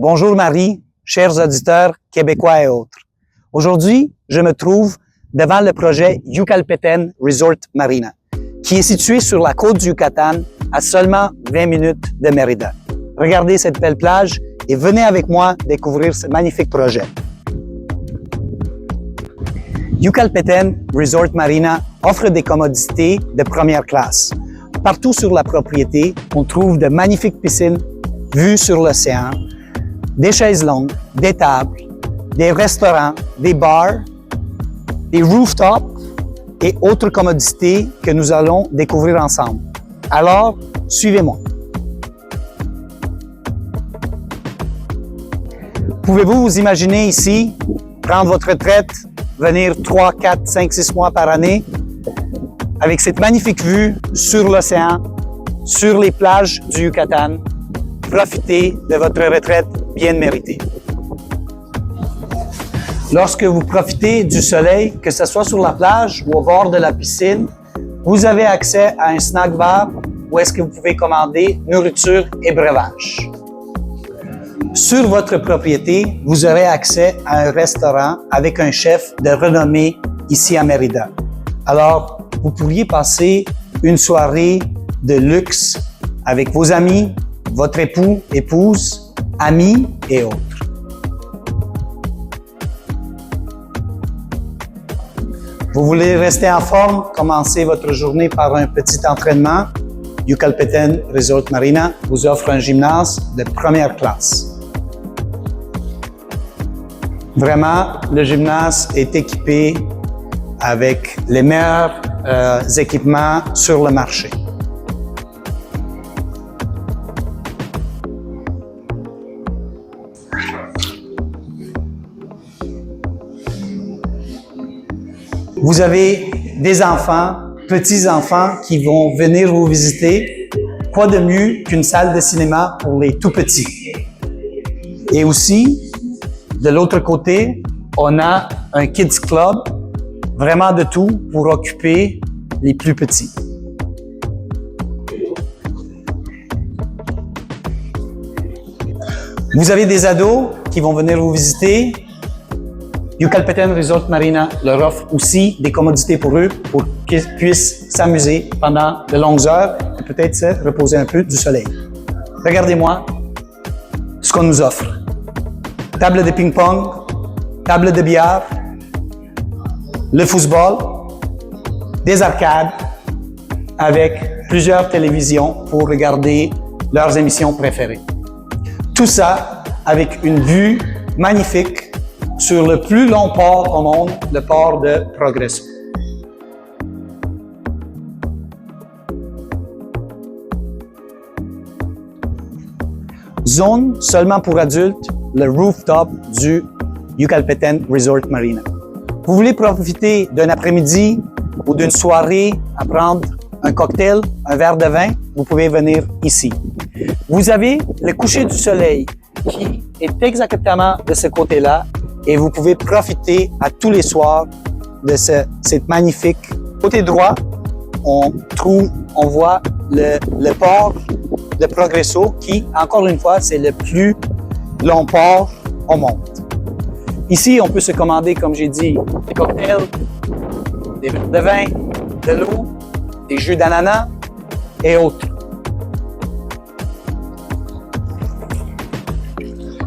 Bonjour Marie, chers auditeurs québécois et autres. Aujourd'hui, je me trouve devant le projet Yucalpeten Resort Marina, qui est situé sur la côte du Yucatan à seulement 20 minutes de Mérida. Regardez cette belle plage et venez avec moi découvrir ce magnifique projet. Yucalpeten Resort Marina offre des commodités de première classe. Partout sur la propriété, on trouve de magnifiques piscines, vues sur l'océan, des chaises longues, des tables, des restaurants, des bars, des rooftops et autres commodités que nous allons découvrir ensemble. Alors, suivez-moi. Pouvez-vous vous imaginer ici, prendre votre retraite, venir 3, 4, 5, 6 mois par année, avec cette magnifique vue sur l'océan, sur les plages du Yucatan, profitez de votre retraite bien méritée. Lorsque vous profitez du soleil, que ce soit sur la plage ou au bord de la piscine, vous avez accès à un snack bar où est-ce que vous pouvez commander nourriture et breuvage. Sur votre propriété, vous aurez accès à un restaurant avec un chef de renommée ici à Mérida. Alors, vous pourriez passer une soirée de luxe avec vos amis, votre époux, épouse, amis et autres. Vous voulez rester en forme? Commencez votre journée par un petit entraînement. Yucalpeten Resort Marina vous offre un gymnase de première classe. Vraiment, le gymnase est équipé avec les meilleurs équipements sur le marché. Vous avez des enfants, petits-enfants qui vont venir vous visiter. Quoi de mieux qu'une salle de cinéma pour les tout-petits? Et aussi, de l'autre côté, on a un Kids Club, vraiment de tout pour occuper les plus petits. Vous avez des ados qui vont venir vous visiter. Yucalpeten Resort Marina leur offre aussi des commodités pour eux, pour qu'ils puissent s'amuser pendant de longues heures et peut-être se reposer un peu du soleil. Regardez-moi ce qu'on nous offre. Table de ping-pong, table de billard, le football, des arcades avec plusieurs télévisions pour regarder leurs émissions préférées. Tout ça avec une vue magnifique sur le plus long port au monde, le port de Progreso. Zone seulement pour adultes, le rooftop du Yucalpeten Resort Marina. Vous voulez profiter d'un après-midi ou d'une soirée à prendre un cocktail, un verre de vin, vous pouvez venir ici. Vous avez le coucher du soleil qui est exactement de ce côté-là et vous pouvez profiter à tous les soirs de cette magnifique. Côté droit, on voit le port de Progreso qui, encore une fois, c'est le plus long port au monde. Ici, on peut se commander, comme j'ai dit, des cocktails, des verres de vin, de l'eau, des jus d'ananas et autres.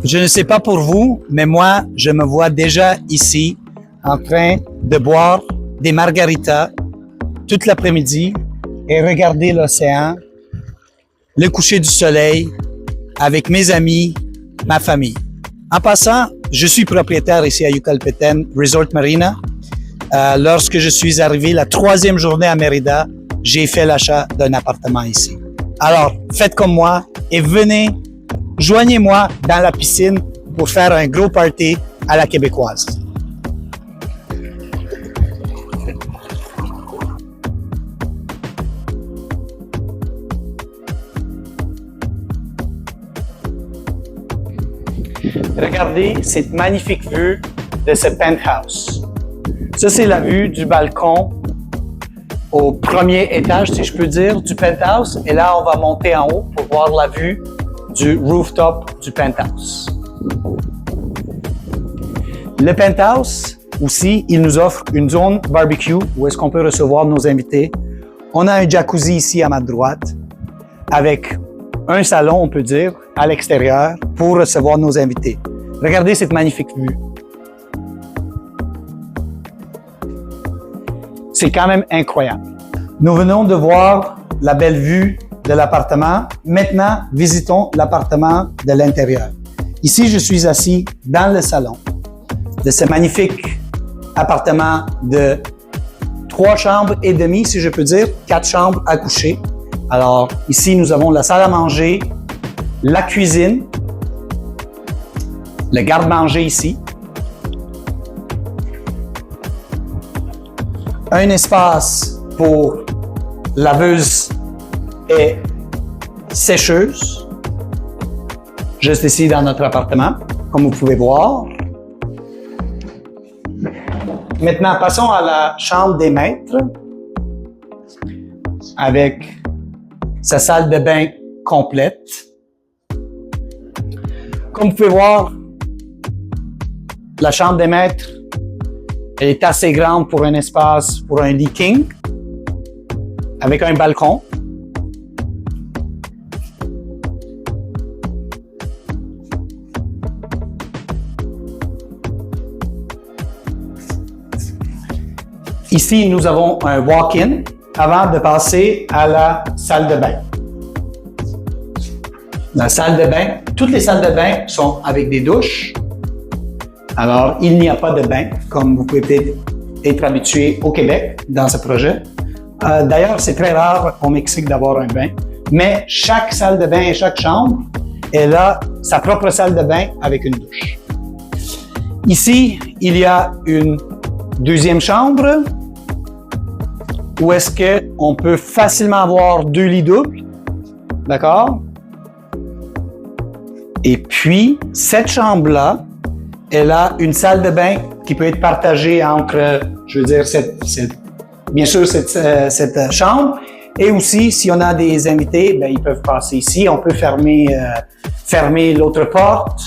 Je ne sais pas pour vous, mais moi, je me vois déjà ici en train de boire des margaritas toute l'après-midi et regarder l'océan, le coucher du soleil avec mes amis, ma famille. En passant, je suis propriétaire ici à Yucalpeten Resort Marina. Lorsque je suis arrivé la 3e journée à Mérida, j'ai fait l'achat d'un appartement ici. Alors, faites comme moi et venez, joignez-moi dans la piscine pour faire un gros party à la québécoise. Regardez cette magnifique vue de ce penthouse. Ça, c'est la vue du balcon au premier étage, si je peux dire, du penthouse. Et là, on va monter en haut pour voir la vue du rooftop du penthouse. Le penthouse, aussi, il nous offre une zone barbecue où est-ce qu'on peut recevoir nos invités. On a un jacuzzi ici à ma droite avec un salon, on peut dire, à l'extérieur pour recevoir nos invités. Regardez cette magnifique vue. C'est quand même incroyable. Nous venons de voir la belle vue de l'appartement. Maintenant, visitons l'appartement de l'intérieur. Ici, je suis assis dans le salon de ce magnifique appartement de 3 chambres et demie, si je peux dire, 4 chambres à coucher. Alors, ici, nous avons la salle à manger, la cuisine, le garde-manger ici, un espace pour laveuse et sécheuse, juste ici dans notre appartement, comme vous pouvez voir. Maintenant, passons à la chambre des maîtres avec sa salle de bain complète. Comme vous pouvez voir, la chambre des maîtres elle est assez grande pour un espace, pour un lit king, avec un balcon. Ici, nous avons un walk-in avant de passer à la salle de bain. La salle de bain, toutes les salles de bain sont avec des douches. Alors, il n'y a pas de bain, comme vous pouvez peut-être être habitué au Québec dans ce projet. D'ailleurs, c'est très rare au Mexique d'avoir un bain, mais chaque salle de bain et chaque chambre, elle a sa propre salle de bain avec une douche. Ici, il y a une deuxième chambre où est-ce qu'on peut facilement avoir 2 lits doubles, d'accord? Et puis, cette chambre-là, elle a une salle de bain qui peut être partagée entre, je veux dire, bien sûr, cette chambre. Et aussi, si on a des invités, ben, ils peuvent passer ici. On peut fermer l'autre porte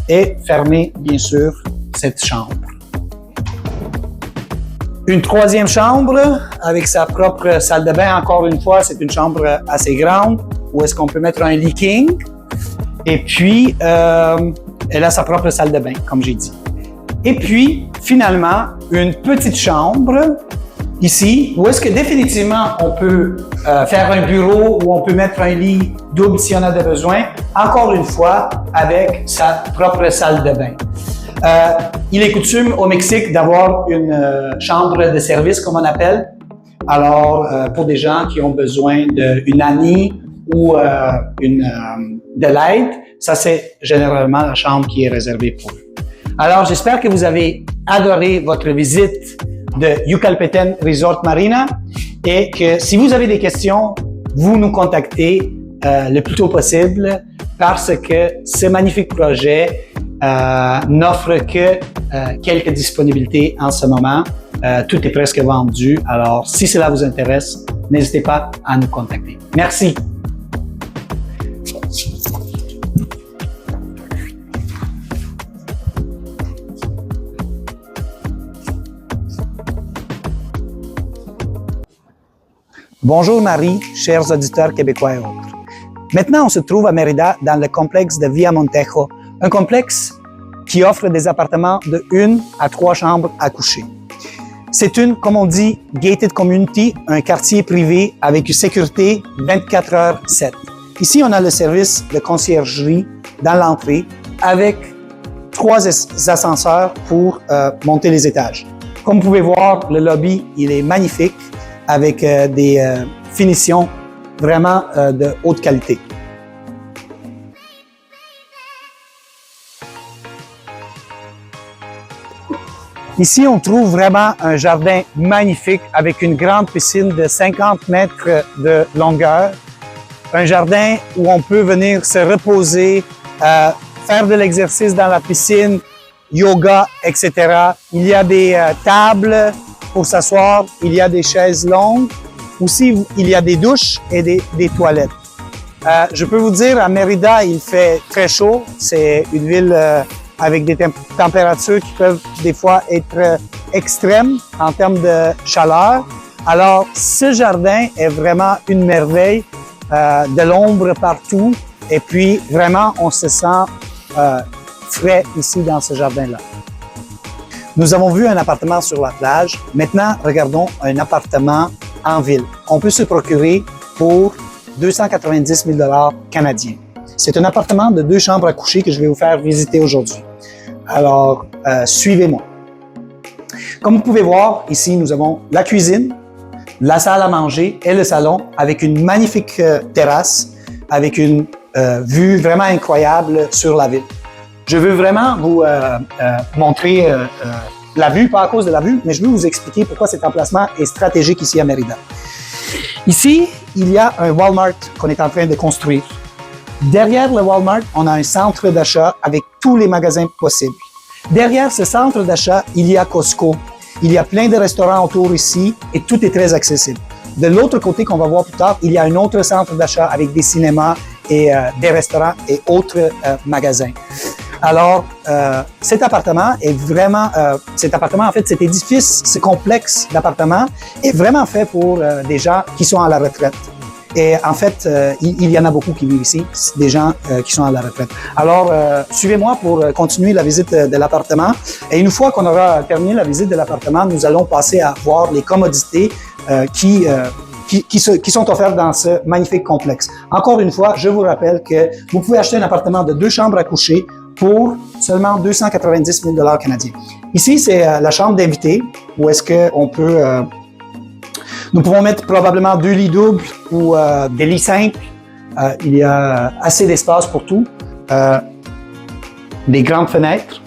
et fermer, bien sûr, cette chambre. Une troisième chambre avec sa propre salle de bain. Encore une fois, c'est une chambre assez grande où est-ce qu'on peut mettre un lit king. Et puis, elle a sa propre salle de bain, comme j'ai dit. Et puis, finalement, une petite chambre ici, où est-ce que définitivement on peut faire un bureau ou on peut mettre un lit double si on a besoin, encore une fois, avec sa propre salle de bain. Il est coutume au Mexique d'avoir une chambre de service, comme on appelle. Alors, pour des gens qui ont besoin d'une nanny ou de l'aide, ça c'est généralement la chambre qui est réservée pour eux. Alors, j'espère que vous avez adoré votre visite de Yucalpeten Resort Marina et que si vous avez des questions, vous nous contactez le plus tôt possible parce que ce magnifique projet n'offre que quelques disponibilités en ce moment. Tout est presque vendu. Alors, si cela vous intéresse, n'hésitez pas à nous contacter. Merci. Bonjour Marie, chers auditeurs québécois et autres. Maintenant, on se trouve à Mérida dans le complexe de Via Montejo, un complexe qui offre des appartements de 1 à 3 chambres à coucher. C'est une, comme on dit, gated community, un quartier privé avec une sécurité 24h/7. Ici, on a le service de conciergerie dans l'entrée avec 3 ascenseurs pour monter les étages. Comme vous pouvez voir, le lobby, il est magnifique avec des finitions vraiment de haute qualité. Ici, on trouve vraiment un jardin magnifique avec une grande piscine de 50 mètres de longueur. Un jardin où on peut venir se reposer, faire de l'exercice dans la piscine, yoga, etc. Il y a des tables pour s'asseoir, il y a des chaises longues. Aussi, il y a des douches et des toilettes. Je peux vous dire, à Mérida, il fait très chaud. C'est une ville avec des températures qui peuvent des fois être extrêmes en termes de chaleur. Alors, ce jardin est vraiment une merveille, de l'ombre partout. Et puis, vraiment, on se sent frais ici dans ce jardin-là. Nous avons vu un appartement sur la plage. Maintenant, regardons un appartement en ville. On peut se procurer pour 290 000 $ canadiens. C'est un appartement de 2 chambres à coucher que je vais vous faire visiter aujourd'hui. Alors, suivez-moi. Comme vous pouvez voir, ici, nous avons la cuisine, la salle à manger et le salon avec une magnifique terrasse, avec une vue vraiment incroyable sur la ville. Je veux vraiment vous montrer la vue, pas à cause de la vue, mais je veux vous expliquer pourquoi cet emplacement est stratégique ici à Mérida. Ici, il y a un Walmart qu'on est en train de construire. Derrière le Walmart, on a un centre d'achat avec tous les magasins possibles. Derrière ce centre d'achat, il y a Costco. Il y a plein de restaurants autour ici et tout est très accessible. De l'autre côté, qu'on va voir plus tard, il y a un autre centre d'achat avec des cinémas et des restaurants et autres magasins. Alors, cet appartement, en fait, cet édifice, ce complexe d'appartements est vraiment fait pour des gens qui sont à la retraite. Et en fait, il y en a beaucoup qui vivent ici, des gens qui sont à la retraite. Alors, suivez-moi pour continuer la visite de l'appartement. Et une fois qu'on aura terminé la visite de l'appartement, nous allons passer à voir les commodités qui sont offertes dans ce magnifique complexe. Encore une fois, je vous rappelle que vous pouvez acheter un appartement de 2 chambres à coucher pour seulement 290 000 $ canadiens. Ici, c'est la chambre d'invités, où est-ce qu'on peut... nous pouvons mettre probablement 2 lits doubles ou des lits simples. Il y a assez d'espace pour tout. Des grandes fenêtres.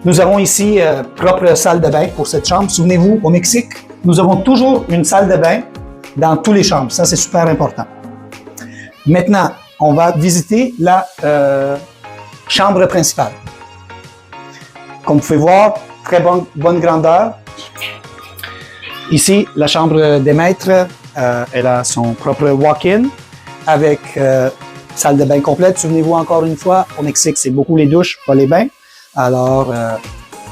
Nous avons ici propre salle de bain pour cette chambre. Souvenez-vous, au Mexique, nous avons toujours une salle de bain dans toutes les chambres. Ça, c'est super important. Maintenant, on va visiter la chambre principale. Comme vous pouvez voir, très bonne grandeur. Ici, la chambre des maîtres, elle a son propre walk-in avec salle de bain complète. Souvenez-vous encore une fois, au Mexique, c'est beaucoup les douches, pas les bains. Alors,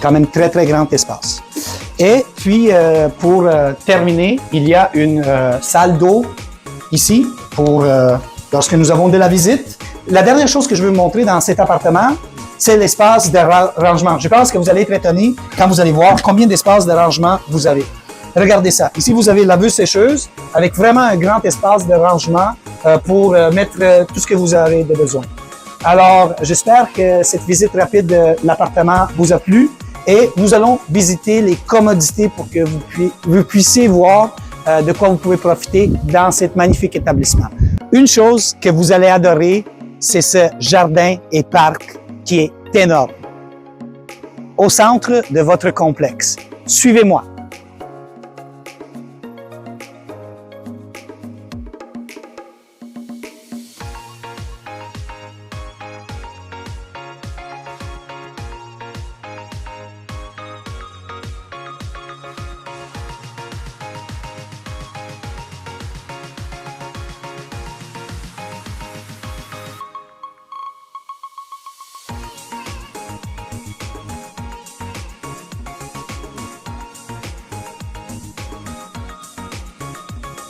quand même très, très grand espace. Et puis, pour terminer, il y a une salle d'eau ici pour lorsque nous avons de la visite. La dernière chose que je veux vous montrer dans cet appartement, c'est l'espace de rangement. Je pense que vous allez être étonné quand vous allez voir combien d'espace de rangement vous avez. Regardez ça. Ici, vous avez la laveuse-sécheuse avec vraiment un grand espace de rangement pour mettre tout ce que vous avez de besoin. Alors, j'espère que cette visite rapide de l'appartement vous a plu et nous allons visiter les commodités pour que vous puissiez voir de quoi vous pouvez profiter dans cet magnifique établissement. Une chose que vous allez adorer, c'est ce jardin et parc qui est énorme. Au centre de votre complexe. Suivez-moi.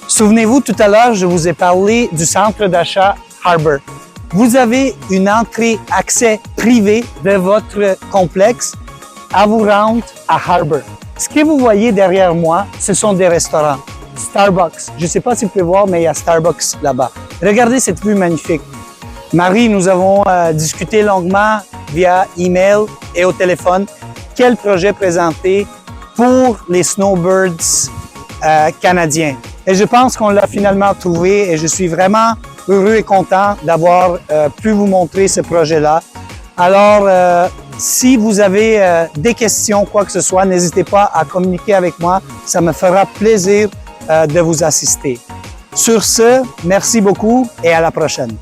Souvenez-vous, tout à l'heure, je vous ai parlé du centre d'achat Harbor. Vous avez une entrée accès privé de votre complexe à vous rendre à Harbor. Ce que vous voyez derrière moi, ce sont des restaurants. Starbucks. Je ne sais pas si vous pouvez voir, mais il y a Starbucks là-bas. Regardez cette vue magnifique. Marie, nous avons discuté longuement via email et au téléphone quel projet présenter pour les snowbirds canadiens. Et je pense qu'on l'a finalement trouvé et je suis vraiment heureux et content d'avoir pu vous montrer ce projet-là. Alors, si vous avez des questions, quoi que ce soit, n'hésitez pas à communiquer avec moi. Ça me fera plaisir de vous assister. Sur ce, merci beaucoup et à la prochaine.